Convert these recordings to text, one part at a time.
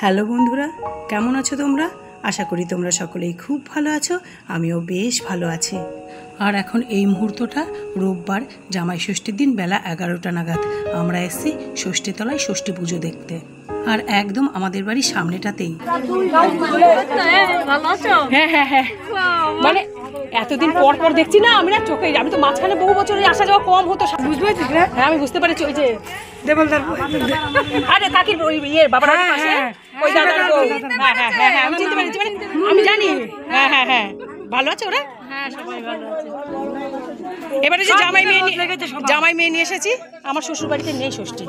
Hello বন্ধুরা, কেমন আছো তোমরা? আশা করি তোমরা সকলেই খুব ভালো আছো। আমিও বেশ ভালো আছি। আর এখন এই মুহূর্তটা রোববার জামাই ষষ্ঠীর দিন বেলা 11টা নাগাদ আমরা এসেছি ষষ্ঠীতলায় ষষ্ঠী পুজো দেখতে। আর একদম আমাদের বাড়ির সামনেটাতেই। হ্যাঁ হ্যাঁ হ্যাঁ, মানে এতদিন পর পর দেখছি না আমি, না চোখে, আমি তো মাঝখানে বহু বছরের আসা যাওয়া কম হতো, বুঝতে পারছিস? হ্যাঁ আমি বুঝতে পারছি। ওই যে দেবলদার, আরে কাকির ইয়ের বাবার পাশে ওই দাদার বউ। হ্যাঁ হ্যাঁ হ্যাঁ হ্যাঁ, আমি চিনতে পেরেছি, মানে আমি জানি। হ্যাঁ হ্যাঁ হ্যাঁ, ভালো আছে ওরা? হ্যাঁ সবাই ভালো আছে। এবারে যে জামাই মেয়ে নিয়ে এসেছি, আমার শ্বশুর বাড়িতে নেই ষষ্ঠী।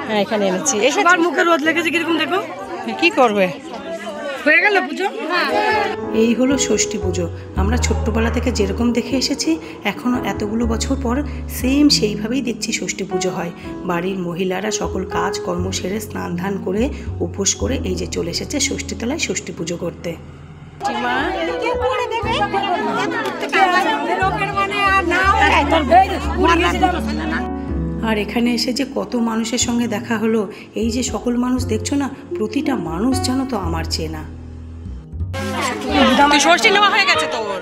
হ্যাঁ এখানে এনেছি। সবার মুখে রোদ লেগেছে কিরকম, দেখো কি করবে, হয়ে গেল পুজো। এই হলো ষষ্ঠী পুজো। আমরা ছোট্টবেলা থেকে যেরকম দেখে এসেছি, এখনও এতগুলো বছর পর সেম সেইভাবেই দেখছি ষষ্ঠী পুজো হয়। বাড়ির মহিলারা সকল কাজ কর্ম সেরে স্নান ধান করে উপোস করে এই যে চলে এসেছে ষষ্ঠীতলায় ষষ্ঠী পুজো করতে। আর এখানে এসে যে কত মানুষের সঙ্গে দেখা হলো। এই যে সকল মানুষ দেখছো না, প্রতিটা মানুষ জানো তো আমার চেনা। ষষ্ঠী নেওয়া হয়ে গেছে তোর?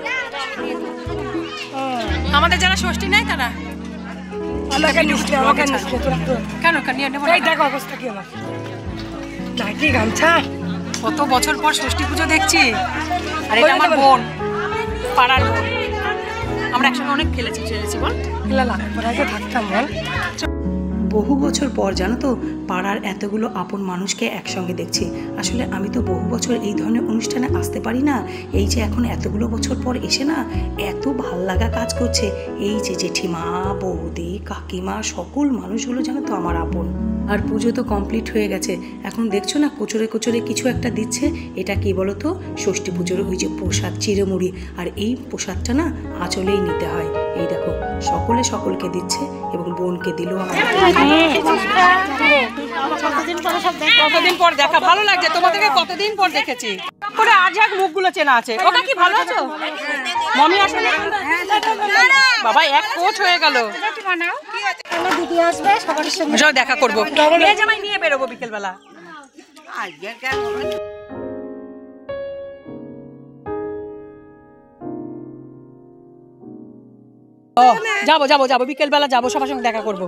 আমাদের যারা ষষ্ঠী নেয় তারা কেন? কত বছর পর ষষ্ঠী পুজো দেখছি। আর এটা আমার বোন, পাড়ার বোন। আমরা একসঙ্গে অনেক খেলেছি বল, থাকতাম বল। বহু বছর পর জানো তো, পাড়ার এতগুলো আপন মানুষকে একসঙ্গে দেখছি। আসলে আমি তো বহু বছর এই ধরনের অনুষ্ঠানে আসতে পারি না। এই যে এখন এতগুলো বছর পর এসে না এত ভাল লাগা কাজ করছে। এই যে জেঠিমা, বৌদি, কাকিমা, সকল মানুষগুলো জানো তো আমার আপন। আর পুজো তো কমপ্লিট হয়ে গেছে। এখন দেখছো না কোচরে কোচরে কিছু একটা দিচ্ছে। এটা কি বলো তো? ষষ্ঠী পুজোর ওই যে প্রসাদ, চিড়েমুড়ি। আর এই প্রসাদটা না আঁচলেই নিতে হয়। এই দেখো সকলে সকলকে দিচ্ছে এবং বোনকে দিল। কতদিন পর দেখা, ভালো লাগছে তোমাদেরকে, কতদিন পর দেখেছি। করে আজ এক মুখগুলো চেনা আছে। ওটা কি ভালো আছো? মমি আসলে বাবা এক কোচ হয়ে গেল। সব দেখা করবো, জামাই নিয়ে বেরোবো বিকেলবেলা। যাবো যাবো যাবো, বিকেলবেলা যাবো, সবার সঙ্গে দেখা করবো।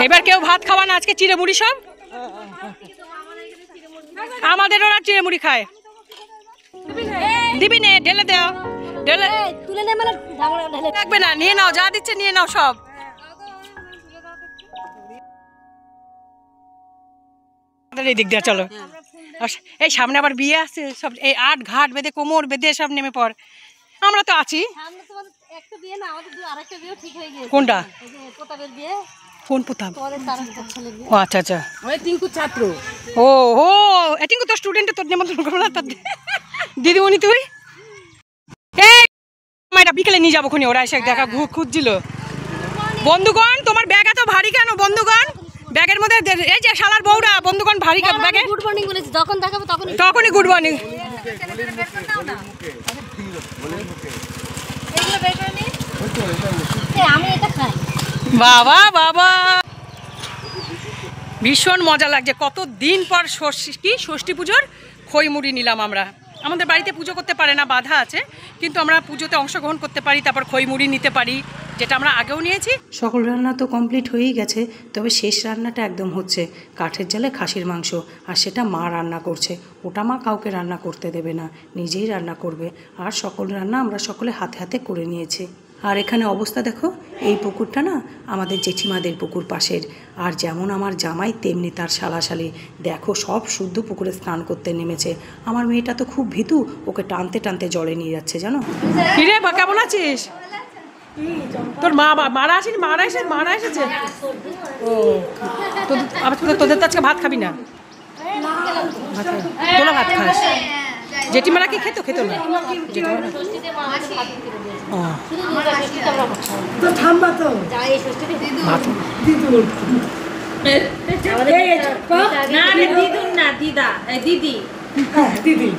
এবার কেউ ভাত খাওয়া না, আজকে চিড়েমুড়ি সব আমাদের। ওরা চিড়েমুড়ি খায়। দিবি নে, ঢেলে দাও, ঢেলে লাগবে না, নিয়ে নাও, যা দিচ্ছে নিয়ে নাও সব। এই দিক দিয়ে চলো। এই সামনে আবার বিয়ে আছে, সব এই আট ঘাট বেঁধে কোমর বেঁধে সব নেমে পড়। আমরা তো আছি। কোনটা? কোন পোতাম? ও আচ্ছা আচ্ছা, টিঙ্কুর ছাত্র। ও ও টিঙ্কু তো স্টুডেন্ট, তোর নিমন্ত্রণ করবো না? দিদিমণি তুই এটা বিকেলে নিয়ে যাবো খুনি। ওরা এসে দেখা খুঁজছিল। বন্ধুগণ তোমার ব্যাগ এত ভারী কেন? বন্ধুগণ ব্যাগের মধ্যে এই যে শালার বউরা, বন্ধুগণ ভারী কেন ব্যাগে? গুড মর্নিং বলেছি, যখন দেখাবো তখনই গুড মর্নিং। বাবা বাবা, ভীষণ মজা লাগছে। কতদিন পর ষষ্ঠী পুজোর খইমুড়ি নিলাম আমরা। আমাদের বাড়িতে পুজো করতে পারে না, বাধা আছে, কিন্তু আমরা পুজোতে অংশগ্রহণ করতে পারি, তারপর খইমুড়ি নিতে পারি, যেটা আমরা আগেও নিয়েছি। সকল রান্না তো কমপ্লিট হয়েই গেছে, তবে শেষ রান্নাটা একদম হচ্ছে কাঠের জালে খাসির মাংস। আর সেটা মা রান্না করছে। ওটা মা কাউকে রান্না করতে দেবে না, নিজেই রান্না করবে। আর সকল রান্না আমরা সকলে হাতে হাতে করে নিয়েছি। আর এখানে অবস্থা দেখো, এই পুকুরটা না আমাদের জেঠিমাদের পুকুর পাশের। আর যেমন আমার জামাই তেমনি তার শালাশালি। দেখো সব শুদ্ধ পুকুরে স্নান করতে নেমেছে। আমার মেয়েটা তো খুব ভীতু, ওকে টানতে টানতে জলে নিয়ে যাচ্ছে জানো। কিরে বা কেমন আছিস? তোর মারা আসেনি? মারা এসেছে। ও তোদের তো আজকে ভাত খাবি না? তোরা ভাত খাস? জেঠিমারা কি খেত না? দিদি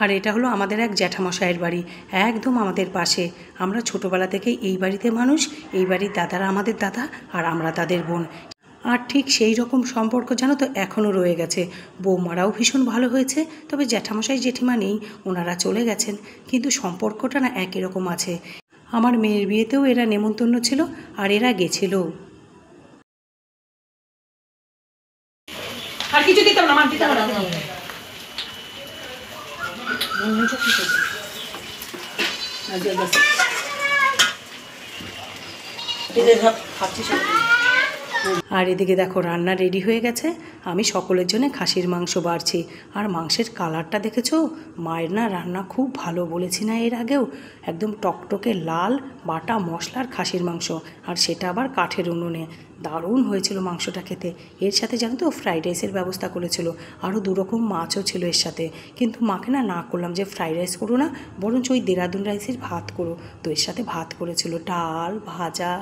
আর এটা হলো আমাদের এক জ্যাঠামশাইয়ের বাড়ি, একদম আমাদের পাশে। আমরা ছোটোবেলা থেকেই এই বাড়িতে মানুষ, এই বাড়ির দাদারা আমাদের দাদা আর আমরা তাদের বোন। আর ঠিক সেই রকম সম্পর্ক জানো তো এখনও রয়ে গেছে। বৌমারাও ভীষণ ভালো হয়েছে, তবে জ্যাঠামশাই জেঠিমা নেই, ওনারা চলে গেছেন, কিন্তু সম্পর্কটা না একই রকম আছে। আমার মেয়ের বিয়েতেও এরা নেমন্তন্ন ছিল আর এরা গেছিল। আর কিছু দিতাম না, আমার দিতাম না। আর এদিকে দেখো রান্না রেডি হয়ে গেছে। আমি সকলের জন্য খাসির মাংস বাড়ছি। আর মাংসের কালারটা দেখেছো? মায়ের না রান্না খুব ভালো, বলেছি না এর আগেও, একদম টকটকে লাল বাটা মশলার খাসির মাংস, আর সেটা আবার কাঠের উনুনে। দারুণ হয়েছিল মাংসটা খেতে। এর সাথে জানো তো ফ্রাইড রাইসের ব্যবস্থা করেছিল, আরও 2 রকম মাছও ছিল এর সাথে। কিন্তু মাকে না করলাম যে ফ্রাইড রাইস করো না, বরঞ্চ ওই দেরাদুন রাইসের ভাত করো। তো এর সাথে ভাত করেছিল, ডাল ভাজা,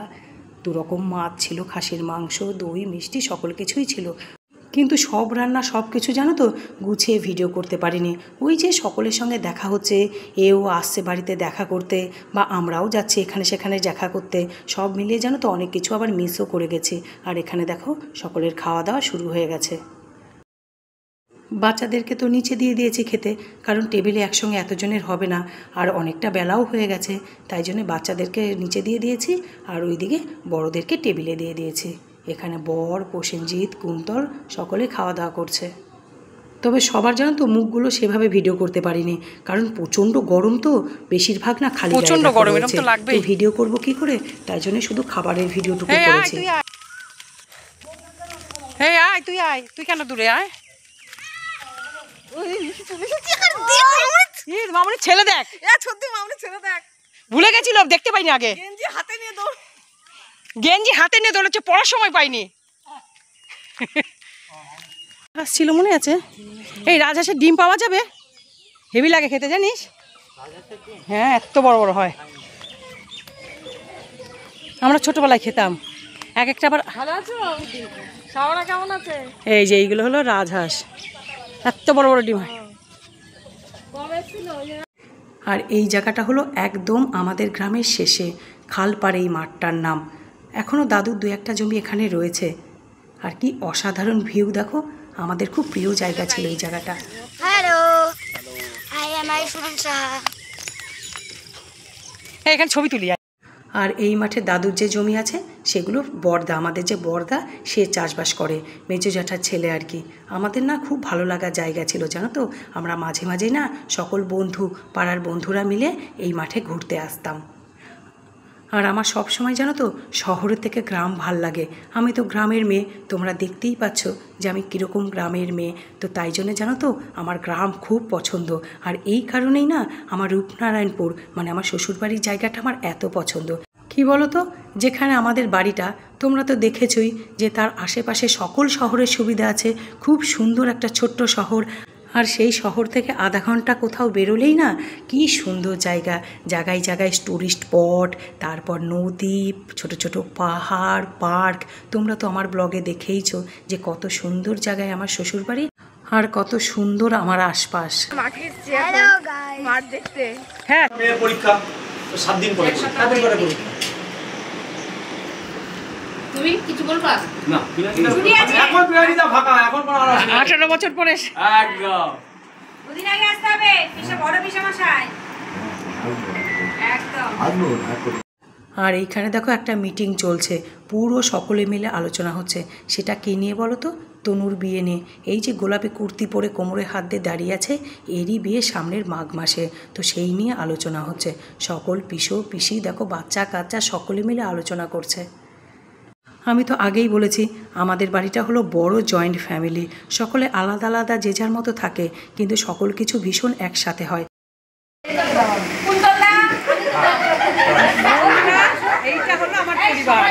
2 রকম মাছ ছিল, খাসির মাংস, দই মিষ্টি সকল কিছুই ছিল। কিন্তু সব রান্না সব কিছু জানো তো গুছিয়ে ভিডিও করতে পারিনি। ওই যে সকলের সঙ্গে দেখা হচ্ছে, এও আসছে বাড়িতে দেখা করতে, বা আমরাও যাচ্ছি এখানে সেখানে দেখা করতে, সব মিলিয়ে জানো তো অনেক কিছু আবার মিসও করে গেছি। আর এখানে দেখো সকলের খাওয়া দাওয়া শুরু হয়ে গেছে। বাচ্চাদেরকে তো নিচে দিয়ে দিয়েছি খেতে, কারণ টেবিলে একসঙ্গে এতজনের হবে না, আর অনেকটা বেলাও হয়ে গেছে, তাই জন্য বাচ্চাদেরকে নিচে দিয়ে দিয়েছি, আর ওইদিকে বড়োদেরকে টেবিলে দিয়ে দিয়েছি। এখানে বর, প্রসেনজিৎ, কুন্তল সকলে খাওয়া দাওয়া করছে। তবে সবার জানো তো মুখগুলো সেভাবে ভিডিও করতে পারিনি, কারণ প্রচণ্ড গরম, তো বেশিরভাগ না খালি প্রচণ্ড গরম, এরকম তো লাগবে, ভিডিও করব কি করে, তাই জন্য শুধু খাবারের ভিডিওটুকু করেছি। হ্যাঁ আয়, তুই কেন দূরে আয়। মামুনি ছেলে দেখ, ছেলে দেখ, ভুলে গেছিল, দেখতে পাইনি আগে। গেঞ্জি হাতে নিয়ে দৌড়াচ্ছে, পড়ার সময় পাইনি। ছিল মনে আছে? এই রাজহাঁসের ডিম পাওয়া যাবে? হেভি লাগে খেতে, জানিস? হ্যাঁ, এত বড় বড় হয়। আমরা ছোটবেলায় খেতাম এক একটা। আবার কেমন আছে? এই যে এইগুলো হলো রাজহাঁস, এত বড় বড় ডিম হয়। আর এই জায়গাটা হলো একদম আমাদের গ্রামের শেষে, খালপাড়ে এই মাঠটার নাম। এখনও দাদুর 2-1টা জমি এখানে রয়েছে। আর কি অসাধারণ ভিউ দেখো, আমাদের খুব প্রিয় জায়গা ছিল এই জায়গাটা। হ্যালো, এখানে ছবি তুলি। আর এই মাঠে দাদুর যে জমি আছে সেগুলো বর্দা, আমাদের যে বর্দা সে চাষবাস করে, মেজো জ্যাঠার ছেলে আর কি। আমাদের না খুব ভালো লাগা জায়গা ছিল জানো তো। আমরা মাঝে মাঝেই না সকল বন্ধু, পাড়ার বন্ধুরা মিলে এই মাঠে ঘুরতে আসতাম। আর আমার সব সময় জানো তো শহরের থেকে গ্রাম ভাল লাগে। আমি তো গ্রামের মেয়ে, তোমরা দেখতেই পাচ্ছ যে আমি কীরকম গ্রামের মেয়ে। তো তাই জন্য জানো তো আমার গ্রাম খুব পছন্দ। আর এই কারণেই না আমার রূপনারায়ণপুর মানে আমার শ্বশুরবাড়ির জায়গাটা আমার এত পছন্দ। কি বলো তো, যেখানে আমাদের বাড়িটা তোমরা তো দেখেছই যে তার আশেপাশে সকল শহরের সুবিধা আছে, খুব সুন্দর একটা ছোট্ট শহর। আর সেই শহর থেকে আধা ঘন্টা কোথাও বেরোলেই না কি সুন্দর জায়গা, জায়গায় জায়গায় টুরিস্ট স্পট, তারপর নদী, ছোট ছোট পাহাড়, পার্ক। তোমরা তো আমার ব্লগে দেখেইছো যে কত সুন্দর জায়গায় আমার শ্বশুরবাড়ি আর কত সুন্দর আমার আশপাশ। হ্যাঁ, পরীক্ষা 7 দিন পরে, 7 দিন পরে পরীক্ষা। তুমি কিছু বলবা না? এখন প্রিয়ারিতা ফাঁকা, এখন 18 বছর পরে একদম দুদিন আগে আসতে হবে। পিছে বড় পিছে মশাই একদম। আর এইখানে দেখো একটা মিটিং চলছে, পুরো সকলে মিলে আলোচনা হচ্ছে। সেটা কী নিয়ে বলো তো? তনুর বিয়ে নিয়ে। এই যে গোলাপি কুর্তি পরে কোমরে হাত দিয়ে দাঁড়িয়ে আছে, এরই বিয়ে সামনের মাঘ মাসে। তো সেই নিয়ে আলোচনা হচ্ছে। সকল পিসো পিসি দেখো, বাচ্চা কাচ্চা সকলে মিলে আলোচনা করছে। আমি তো আগেই বলেছি আমাদের বাড়িটা হলো বড় জয়েন্ট ফ্যামিলি, সকলে আলাদা আলাদা যে যার মতো থাকে, কিন্তু সকল কিছু ভীষণ একসাথে হয়। এইটা হলো আমার পরিবার।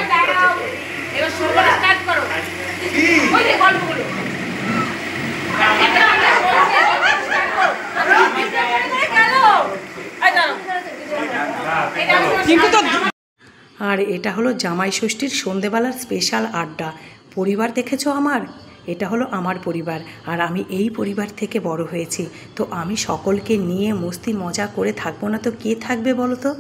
এবার শুরু স্টার্ট করো। ওই যে গল্পগুলো কিন্তু তো। আর এটা হলো জামাই ষষ্ঠীর সন্ধেবেলার স্পেশাল আড্ডা। পরিবার দেখেছো আমার, এটা হলো আমার পরিবার, আর আমি এই পরিবার থেকে বড় হয়েছি। তো আমি সকলকে নিয়ে মস্তি মজা করে থাকবো না তো কে থাকবে বলো তো?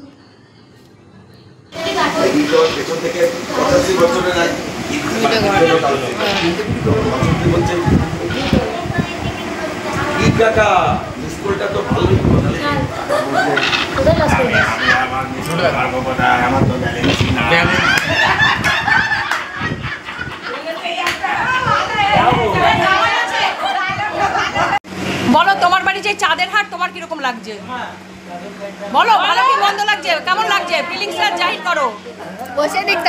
বলো তোমার বাড়ি যে চাঁদের হাট তোমার কিরকম লাগছে? বলো ভালো কি মন্দ লাগছে, কেমন লাগছে, ফিলিংসটা জাহির করো। বসে দেখতে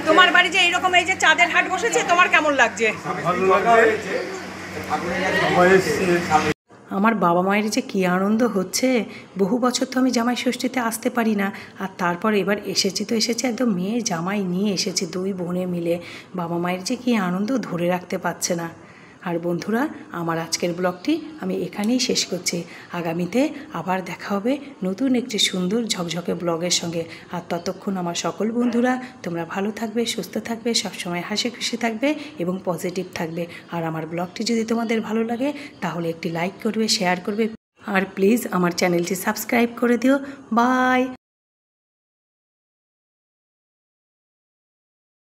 তোমার বাড়ি যে এইরকম এই যে চাঁদের হাট বসেছে তোমার কেমন লাগছে? আমার বাবা মায়ের যে কী আনন্দ হচ্ছে, বহু বছর তো আমি জামাই ষষ্ঠীতে আসতে পারি না, আর তারপর এবার এসেছি তো এসেছি একদম মেয়ে জামাই নিয়ে এসেছি, দুই বোনে মিলে। বাবা মায়ের যে কী আনন্দ ধরে রাখতে পারছে না। আর বন্ধুরা, আমার আজকের ব্লগটি আমি এখানেই শেষ করছি। আগামীতে আবার দেখা হবে নতুন একটি সুন্দর ঝকঝকে ব্লগের সঙ্গে। আর ততক্ষণ আমার সকল বন্ধুরা তোমরা ভালো থাকবে, সুস্থ থাকবে, সবসময় হাসি খুশি থাকবে এবং পজিটিভ থাকবে। আর আমার ব্লগটি যদি তোমাদের ভালো লাগে তাহলে একটি লাইক করবে, শেয়ার করবে, আর প্লিজ আমার চ্যানেলটি সাবস্ক্রাইব করে দিও। বাই।